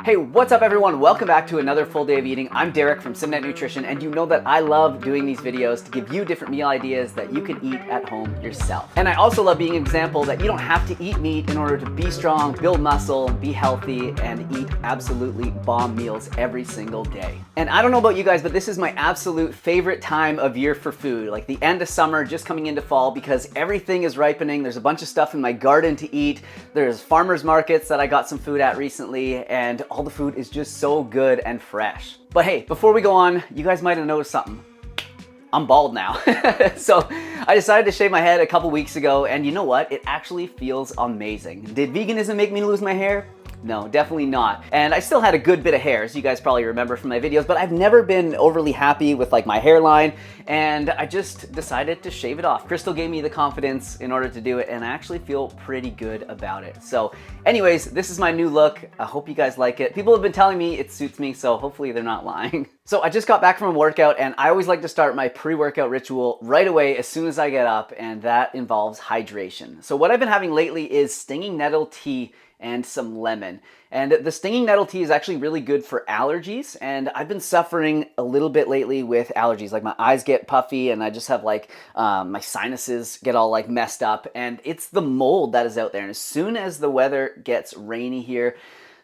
Hey, what's up everyone? Welcome back to another full day of eating. I'm Derek from Simnett Nutrition, and you know that I love doing these videos to give you different meal ideas that you can eat at home yourself. And I also love being an example that you don't have to eat meat in order to be strong, build muscle, be healthy, and eat absolutely bomb meals every single day. And I don't know about you guys, but this is my absolute favorite time of year for food, like the end of summer, just coming into fall, because everything is ripening. There's a bunch of stuff in my garden to eat. There's farmers markets that I got some food at recently, and all the food is just so good and fresh. But hey, before we go on, you guys might have noticed something. I'm bald now. So I decided to shave my head a couple weeks ago, and you know what? It actually feels amazing. Did veganism make me lose my hair? No, definitely not. And I still had a good bit of hair, as you guys probably remember from my videos, but I've never been overly happy with like my hairline, and I just decided to shave it off. Crystal gave me the confidence in order to do it, and I actually feel pretty good about it. So anyways, this is my new look. I hope you guys like it. People have been telling me it suits me, so hopefully they're not lying. So I just got back from a workout, and I always like to start my pre-workout ritual right away as soon as I get up, and that involves hydration. So what I've been having lately is stinging nettle tea and some lemon. And the stinging nettle tea is actually really good for allergies, and I've been suffering a little bit lately with allergies. Like my eyes get puffy, and I just have like my sinuses get all like messed up, and it's the mold that is out there. And as soon as the weather gets rainy here,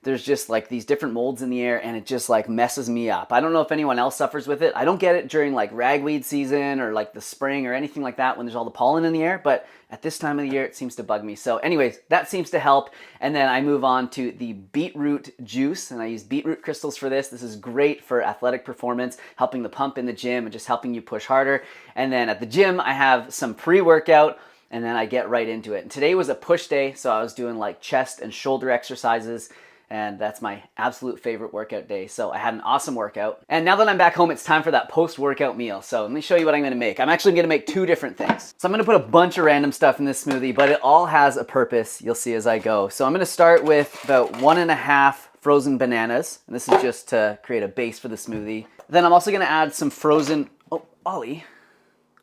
there's just like these different molds in the air, and it just like messes me up. I don't know if anyone else suffers with it. I don't get it during like ragweed season or like the spring or anything like that when there's all the pollen in the air, but at this time of the year, it seems to bug me. So anyways, that seems to help. And then I move on to the beetroot juice, and I use beetroot crystals for this. This is great for athletic performance, helping the pump in the gym and just helping you push harder. And then at the gym, I have some pre-workout, and then I get right into it. And today was a push day, so I was doing like chest and shoulder exercises, and that's my absolute favorite workout day. So I had an awesome workout. And now that I'm back home, it's time for that post-workout meal. So let me show you what I'm gonna make. I'm actually gonna make two different things. So I'm gonna put a bunch of random stuff in this smoothie, but it all has a purpose. You'll see as I go. So I'm gonna start with about 1.5 frozen bananas. And this is just to create a base for the smoothie. Then I'm also gonna add some frozen, oh, Ollie.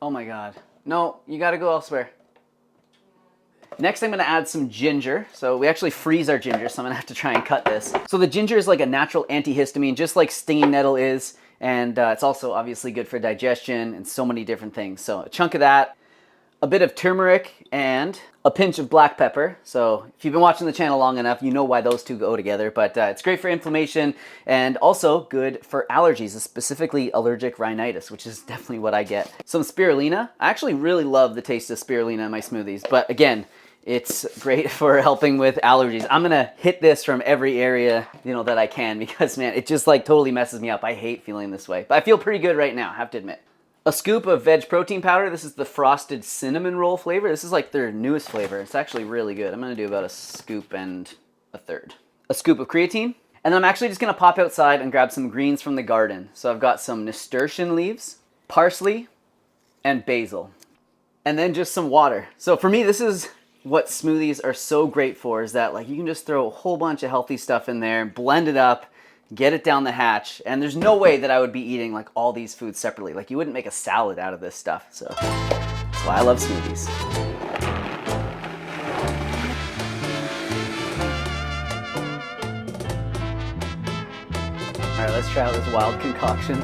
Oh my God. No, you gotta go elsewhere. Next, I'm gonna add some ginger. So we actually freeze our ginger, so I'm gonna have to try and cut this. So the ginger is like a natural antihistamine, just like stinging nettle is. And it's also obviously good for digestion and so many different things. So a chunk of that, a bit of turmeric, and a pinch of black pepper. So if you've been watching the channel long enough, you know why those two go together, but it's great for inflammation and also good for allergies, specifically allergic rhinitis, which is definitely what I get. Some spirulina. I actually really love the taste of spirulina in my smoothies, but again, it's great for helping with allergies. I'm gonna hit this from every area, that I can, because man, it just like totally messes me up. I hate feeling this way, but I feel pretty good right now, I have to admit. A scoop of veg protein powder. This is the frosted cinnamon roll flavor. This is like their newest flavor. It's actually really good. I'm gonna do about a scoop and a third. A scoop of creatine. And then I'm actually just gonna pop outside and grab some greens from the garden. So I've got some nasturtium leaves, parsley, and basil. And then just some water. So for me, this is what smoothies are so great for, is that like you can just throw a whole bunch of healthy stuff in there, blend it up, get it down the hatch, and there's no way that I would be eating like all these foods separately. Like you wouldn't make a salad out of this stuff. So that's why I love smoothies. All right, let's try out this wild concoction.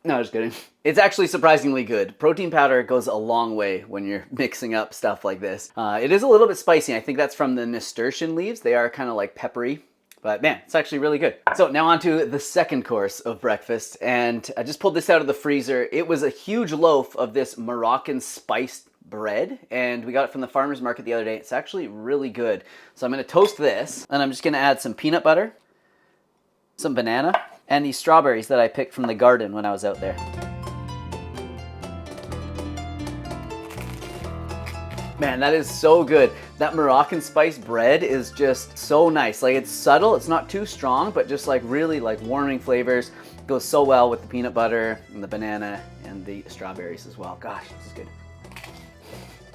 No, just kidding. It's actually surprisingly good. Protein powder goes a long way when you're mixing up stuff like this. It is a little bit spicy. I think that's from the nasturtium leaves. They are kind of like peppery, but man, it's actually really good. So now on to the second course of breakfast, and I just pulled this out of the freezer. It was a huge loaf of this Moroccan spiced bread, and we got it from the farmer's market the other day. It's actually really good. So I'm gonna toast this, and I'm just gonna add some peanut butter, some banana, and these strawberries that I picked from the garden when I was out there. Man, that is so good. That Moroccan spice bread is just so nice. Like it's subtle, it's not too strong, but just like really like warming flavors. It goes so well with the peanut butter and the banana and the strawberries as well. Gosh, this is good.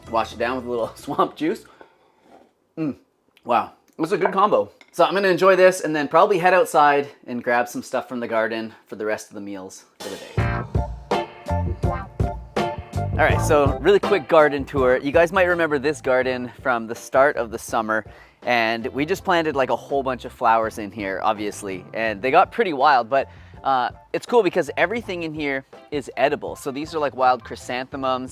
Wash it down with a little swamp juice. Wow, it's a good combo. So I'm gonna enjoy this and then probably head outside and grab some stuff from the garden for the rest of the meals for the day. All right, so really quick garden tour. You guys might remember this garden from the start of the summer. And we just planted like a whole bunch of flowers in here, obviously, and they got pretty wild, but it's cool because everything in here is edible. So these are like wild chrysanthemum,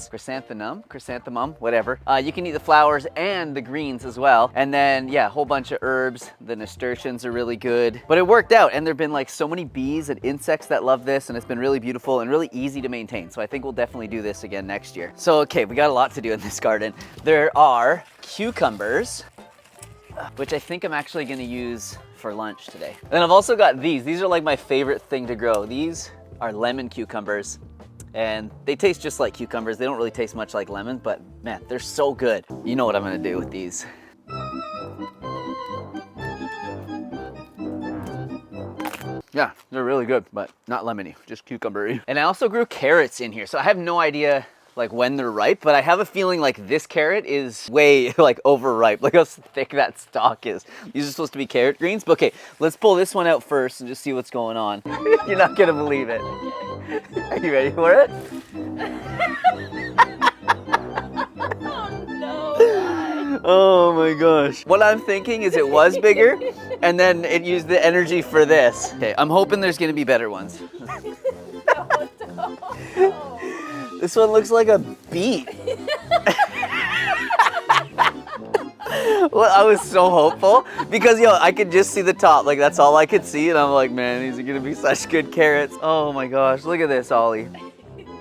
whatever. You can eat the flowers and the greens as well. And then, yeah, a whole bunch of herbs. The nasturtiums are really good. But it worked out, and there've been like so many bees and insects that love this, and it's been really beautiful and really easy to maintain. So I think we'll definitely do this again next year. So, okay, we got a lot to do in this garden. There are cucumbers, which I think I'm actually gonna use for lunch today. And I've also got these. These are like my favorite thing to grow. These are lemon cucumbers, and they taste just like cucumbers. They don't really taste much like lemon, but man, they're so good. You know what I'm gonna do with these. Yeah, they're really good, but not lemony, just cucumbery. And I also grew carrots in here, so I have no idea like when they're ripe, but I have a feeling like this carrot is way like overripe. Look how thick that stalk is. These are supposed to be carrot greens, but okay, let's pull this one out first and just see what's going on. You're not gonna believe it. Are you ready for it? Oh my gosh. What I'm thinking is it was bigger and then it used the energy for this. Okay, I'm hoping there's gonna be better ones. No. This one looks like a beet. Well, I was so hopeful because, yo, I could just see the top. Like, that's all I could see. And I'm like, man, these are going to be such good carrots. Oh, my gosh. Look at this, Ollie.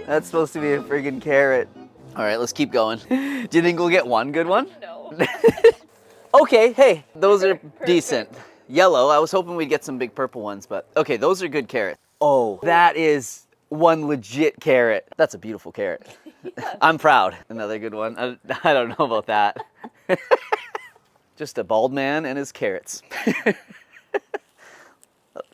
That's supposed to be a friggin' carrot. All right, let's keep going. Do you think we'll get one good one? No. Okay, hey, those are decent. Yellow. I was hoping we'd get some big purple ones, but okay, those are good carrots. Oh, that is one legit carrot. That's a beautiful carrot. Yeah. I'm proud. Another good one. I don't know about that. Just a bald man and his carrots.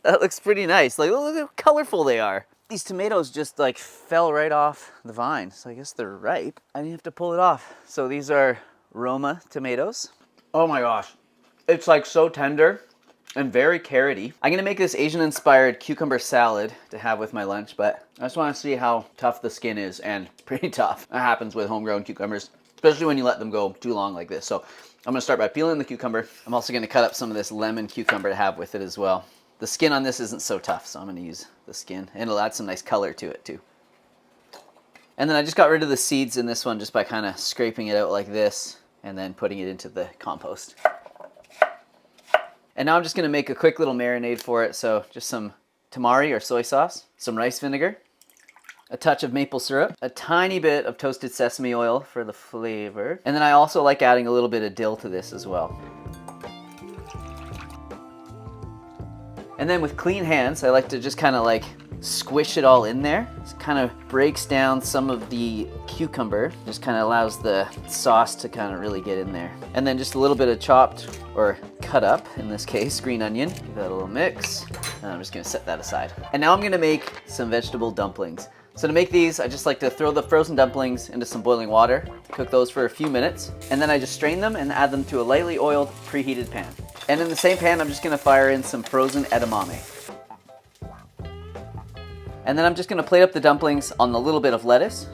That looks pretty nice. Like, look how colorful they are. These tomatoes just like fell right off the vine. So I guess they're ripe. I didn't have to pull it off. So these are Roma tomatoes. Oh my gosh. It's like so tender and very carroty. I'm gonna make this Asian-inspired cucumber salad to have with my lunch, but I just wanna see how tough the skin is, and pretty tough. That happens with homegrown cucumbers, especially when you let them go too long like this. So I'm gonna start by peeling the cucumber. I'm also gonna cut up some of this lemon cucumber to have with it as well. The skin on this isn't so tough, so I'm gonna use the skin, and it'll add some nice color to it too. And then I just got rid of the seeds in this one just by kind of scraping it out like this, and then putting it into the compost. And now I'm just gonna make a quick little marinade for it. So just some tamari or soy sauce, some rice vinegar, a touch of maple syrup, a tiny bit of toasted sesame oil for the flavor. And then I also like adding a little bit of dill to this as well. And then with clean hands, I like to just kind of like squish it all in there. It kind of breaks down some of the cucumber, just kind of allows the sauce to kind of really get in there. And then just a little bit of chopped or cut up, in this case, green onion. Give that a little mix. And I'm just gonna set that aside. And now I'm gonna make some vegetable dumplings. So to make these, I just like to throw the frozen dumplings into some boiling water, cook those for a few minutes, and then I just strain them and add them to a lightly oiled, preheated pan. And in the same pan, I'm just gonna fire in some frozen edamame. And then I'm just gonna plate up the dumplings on a little bit of lettuce,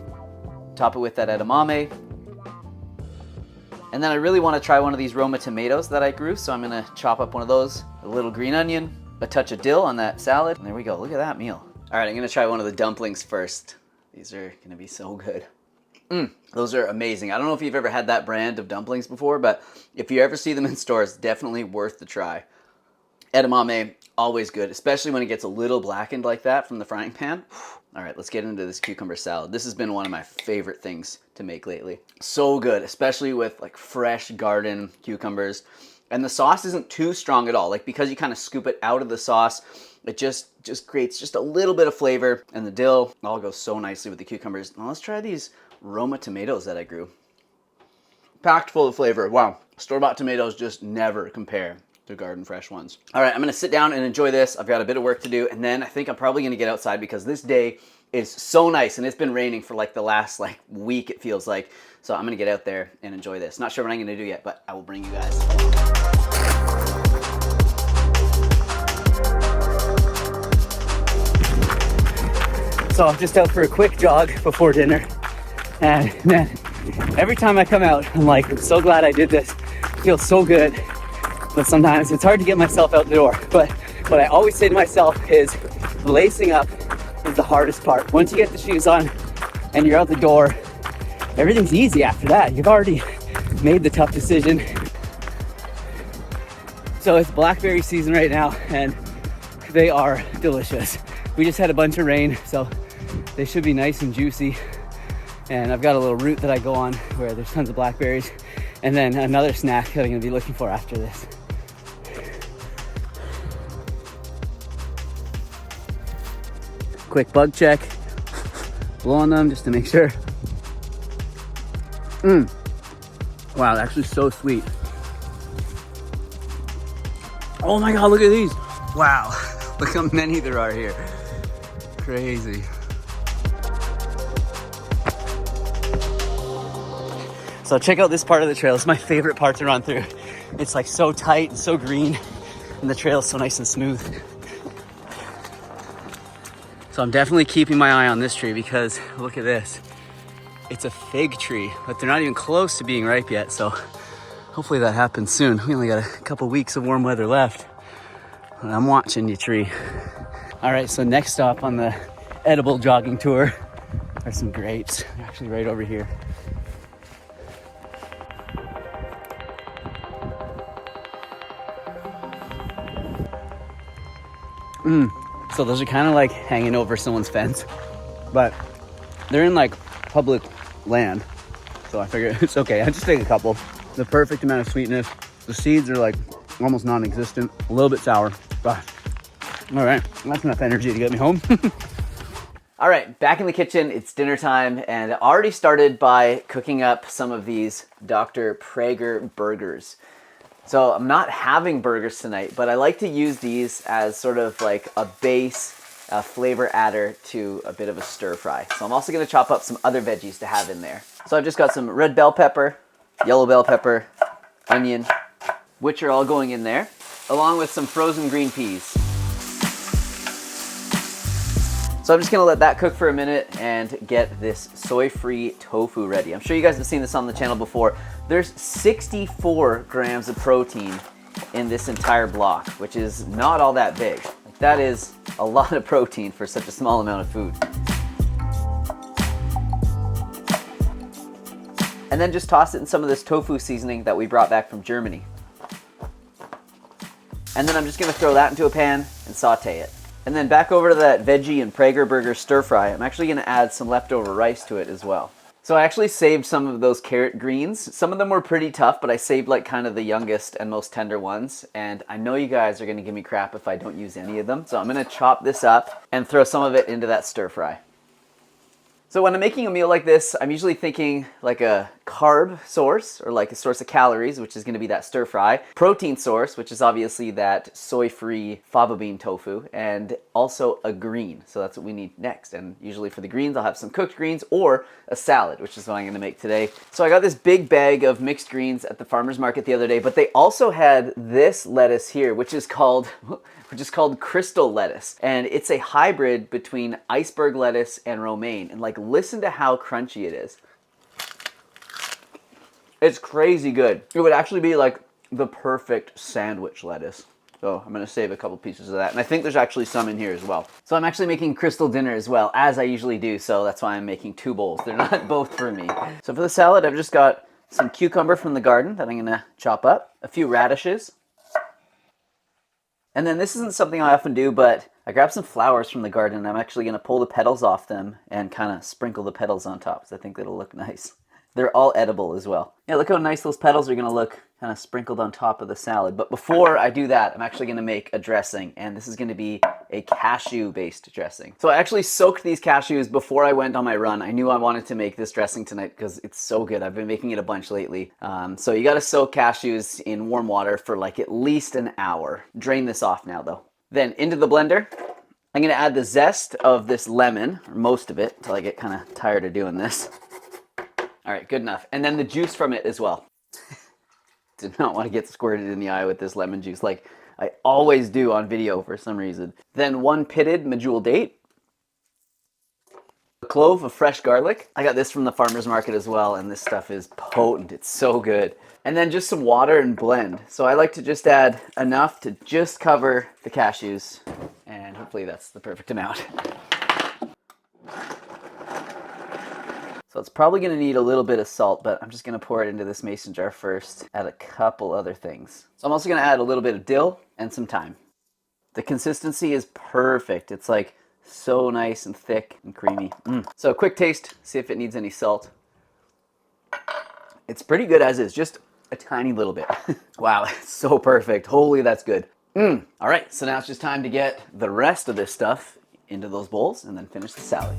top it with that edamame. And then I really wanna try one of these Roma tomatoes that I grew, so I'm gonna chop up one of those, a little green onion, a touch of dill on that salad, and there we go, look at that meal. All right, I'm gonna try one of the dumplings first. These are gonna be so good. Those are amazing. I don't know if you've ever had that brand of dumplings before, but if you ever see them in stores, definitely worth the try. Edamame, always good, especially when it gets a little blackened like that from the frying pan. All right, let's get into this cucumber salad. This has been one of my favorite things to make lately. So good, especially with like fresh garden cucumbers. And the sauce isn't too strong at all. Like, because you kind of scoop it out of the sauce, it just creates just a little bit of flavor, and the dill all goes so nicely with the cucumbers. Now let's try these Roma tomatoes that I grew. Packed full of flavor. Wow, store-bought tomatoes just never compare to garden fresh ones. All right, I'm gonna sit down and enjoy this. I've got a bit of work to do, and then I think I'm probably gonna get outside because this day is so nice, and it's been raining for like the last week, it feels like. So I'm gonna get out there and enjoy this. Not sure what I'm gonna do yet, but I will bring you guys along. So I'm just out for a quick jog before dinner, and man, every time I come out, I'm like, I'm so glad I did this. It feels so good. but sometimes it's hard to get myself out the door. But what I always say to myself is lacing up is the hardest part. Once you get the shoes on and you're out the door, everything's easy after that. You've already made the tough decision. So it's blackberry season right now, and they are delicious. We just had a bunch of rain, so they should be nice and juicy. And I've got a little route that I go on where there's tons of blackberries, and then another snack that I'm gonna be looking for after this. Quick bug check, blow on them just to make sure. Wow, they're actually so sweet. Oh my God, look at these. Wow, look how many there are here. Crazy. So check out this part of the trail. It's my favorite part to run through. It's like so tight and so green, and the trail is so nice and smooth. So I'm definitely keeping my eye on this tree because look at this. It's a fig tree, but they're not even close to being ripe yet. So hopefully that happens soon. We only got a couple weeks of warm weather left. And I'm watching you, tree. All right, so next stop on the edible jogging tour are some grapes. They're actually right over here. So those are kind of like hanging over someone's fence, but they're in like public land. So I figure it's okay. I just take a couple. The perfect amount of sweetness. The seeds are like almost non-existent, a little bit sour, but all right, that's enough energy to get me home. All right, back in the kitchen, it's dinner time, and I already started by cooking up some of these Dr. Praeger burgers. So I'm not having burgers tonight, but I like to use these as sort of like a base flavor adder to a bit of a stir fry. So I'm also gonna chop up some other veggies to have in there. So I've just got some red bell pepper, yellow bell pepper, onion, which are all going in there, along with some frozen green peas. So I'm just gonna let that cook for a minute and get this soy-free tofu ready. I'm sure you guys have seen this on the channel before. There's 64 grams of protein in this entire block, which is not all that big. Like, that is a lot of protein for such a small amount of food. And then just toss it in some of this tofu seasoning that we brought back from Germany. And then I'm just gonna throw that into a pan and saute it. And then back over to that veggie and Praeger burger stir fry, I'm actually gonna add some leftover rice to it as well. So I actually saved some of those carrot greens. Some of them were pretty tough, but I saved like kind of the youngest and most tender ones. And I know you guys are gonna give me crap if I don't use any of them. So I'm gonna chop this up and throw some of it into that stir fry. So when I'm making a meal like this, I'm usually thinking like a carb source or like a source of calories, which is going to be that stir fry, protein source, which is obviously that soy-free fava bean tofu, and also a green. So that's what we need next. And usually for the greens, I'll have some cooked greens or a salad, which is what I'm going to make today. So I got this big bag of mixed greens at the farmer's market the other day, but they also had this lettuce here, which is called crystal lettuce. And it's a hybrid between iceberg lettuce and romaine. And like, listen to how crunchy it is. It's crazy good. It would actually be like the perfect sandwich lettuce. So I'm gonna save a couple pieces of that. And I think there's actually some in here as well. So I'm actually making crystal dinner as well, as I usually do. So that's why I'm making 2 bowls. They're not both for me. So for the salad, I've just got some cucumber from the garden that I'm gonna chop up, a few radishes. And then this isn't something I often do, but I grabbed some flowers from the garden and I'm actually gonna pull the petals off them and kind of sprinkle the petals on top, because I think that'll look nice. They're all edible as well. Yeah, look how nice those petals are gonna look kind of sprinkled on top of the salad. But before I do that, I'm actually gonna make a dressing, and this is gonna be a cashew-based dressing. So I actually soaked these cashews before I went on my run. I knew I wanted to make this dressing tonight because it's so good. I've been making it a bunch lately. So you gotta soak cashews in warm water for like at least an hour. Drain this off now though. Then into the blender, I'm gonna add the zest of this lemon, or most of it, until I get kind of tired of doing this. All right, good enough. And then the juice from it as well. Did not want to get squirted in the eye with this lemon juice like I always do on video for some reason. Then 1 pitted medjool date. clove of fresh garlic. I got this from the farmer's market as well, and this stuff is potent. It's so good. And then just some water and blend. So I like to just add enough to just cover the cashews, and hopefully that's the perfect amount. So it's probably going to need a little bit of salt, but I'm just going to pour it into this mason jar first. Add a couple other things. So I'm also going to add a little bit of dill and some thyme. The consistency is perfect. It's like so nice and thick and creamy. So quick taste, see if it needs any salt. It's pretty good as is, just a tiny little bit. Wow, it's so perfect. Holy, that's good. All right, so now it's just time to get the rest of this stuff into those bowls and then finish the salad.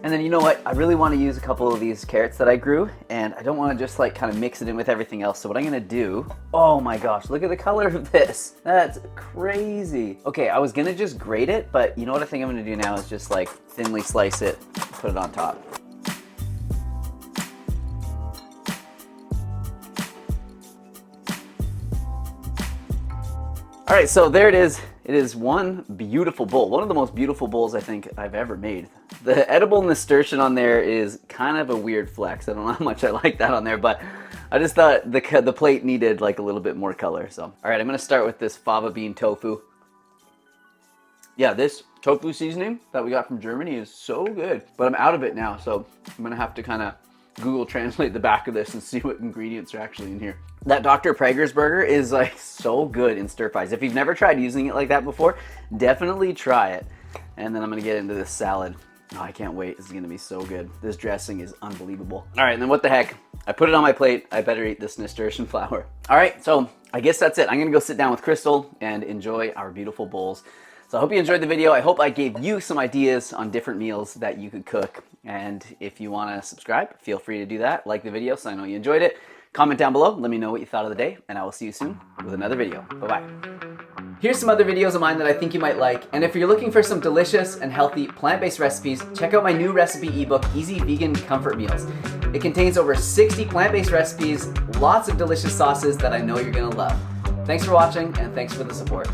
And then you know what? I really want to use a couple of these carrots that I grew, and I don't want to just like kind of mix it in with everything else. So what I'm going to do, oh my gosh, look at the color of this. That's crazy. Okay, I was going to just grate it, but you know what I think I'm going to do now is just like thinly slice it, put it on top. All right, so there it is. It is one beautiful bowl. One of the most beautiful bowls I think I've ever made. The edible nasturtium on there is kind of a weird flex. I don't know how much I like that on there, but I just thought the plate needed like a little bit more color. So, all right, I'm gonna start with this fava bean tofu. Yeah, this tofu seasoning that we got from Germany is so good, but I'm out of it now. So I'm gonna have to kind of Google translate the back of this and see what ingredients are actually in here. That Dr. Prager's burger is like so good in stir fries. If you've never tried using it like that before, definitely try it. And then I'm gonna get into this salad. Oh, I can't wait. This is gonna be so good. This dressing is unbelievable. All right, and then what the heck? I put it on my plate. I better eat this nasturtium flour. All right, so I guess that's it. I'm gonna go sit down with Crystal and enjoy our beautiful bowls. So I hope you enjoyed the video. I hope I gave you some ideas on different meals that you could cook. And if you wanna subscribe, feel free to do that. Like the video so I know you enjoyed it. Comment down below, let me know what you thought of the day, and I will see you soon with another video. Bye-bye. Here's some other videos of mine that I think you might like, and if you're looking for some delicious and healthy plant-based recipes, check out my new recipe ebook, Easy Vegan Comfort Meals. It contains over 60 plant-based recipes, lots of delicious sauces that I know you're gonna love. Thanks for watching, and thanks for the support.